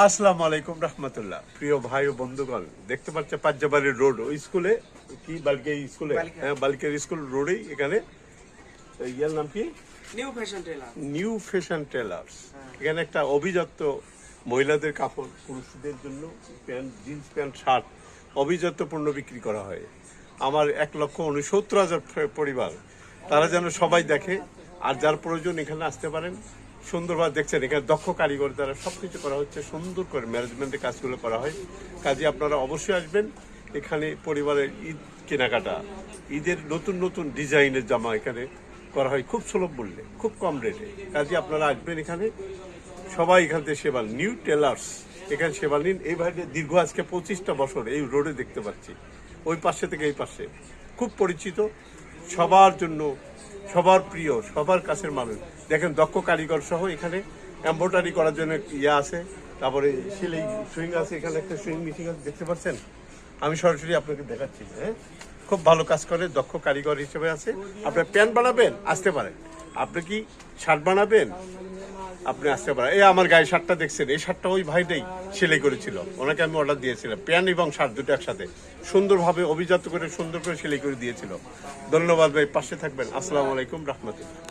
আসসালামু আলাইকুম রহমতুল্লাহ। প্রিয় ভাই ও বন্ধুগণ, দেখতে পাচ্ছে পাঞ্জাবাড়ি রোড ওই স্কুলে কি বালিকা স্কুলে, হ্যাঁ বালিকার স্কুল রোডেই এখানে ইয়ার নাম কি নিউ ফ্যাশন টেলার্স। এখানে একটা অভিজাত্য মহিলাদের কাপড়, পুরুষদের জন্য প্যান্ট, জিন্স প্যান্ট, শার্ট অভিজাত্য পণ্য বিক্রি করা হয়। আমার 1,69,000 পরিবার, তারা যেন সবাই দেখে আর যার প্রয়োজন এখানে আসতে পারেন। সুন্দরভাবে দেখছেন এখানে দক্ষ কারিগর দ্বারা সবকিছু করা হচ্ছে, সুন্দর করে ম্যানেজমেন্টের কাজগুলো করা হয়। কাজে আপনারা অবশ্যই আসবেন। এখানে পরিবারের ঈদ কেনাকাটা, ঈদের নতুন নতুন ডিজাইনের জামা এখানে করা হয় খুব সুলভ মূল্যে, খুব কম রেটে। কাজে আপনারা আসবেন এখানে, সবাই এখান থেকে সেবা নিউ টেলার্স এখানে সেবা নিন। এই ভাইটা দীর্ঘ আজকে 25টা বছর এই রোডে দেখতে পাচ্ছি, ওই পাশে থেকে এই পাশে, খুব পরিচিত, সবার জন্য, সবার প্রিয়, সবার কাছের মানুষ। দেখেন দক্ষ কারিগর সহ এখানে এমব্রয়ডারি করার জন্য ইয়ে আছে, তারপরে সেলাই সুইং আছে, এখানে একটা সুইং মেশিন আছে, দেখতে পাচ্ছেন। আমি সরাসরি আপনাকে দেখাচ্ছি। হ্যাঁ, খুব ভালো কাজ করে, দক্ষ কারিগর হিসেবে আছে। আপনি প্যান্ট বানাবেন, আসতে পারেন। আপনি কি শার্ট বানাবেন, আপনি আসতে পারেন। এই আমার গায়ে শার্টটা দেখছেন, এই শার্টটা ওই ভাইটাই সেলাই করেছিল, ওনাকে আমি অর্ডার দিয়েছিলাম। প্যান্ট এবং শার্ট দুটো একসাথে সুন্দরভাবে অভিজাত করে সুন্দর করে সেলাই করে দিয়েছিল। ধন্যবাদ ভাই, পাশে থাকবেন। আসসালামু আলাইকুম রহমতুল্লাহ।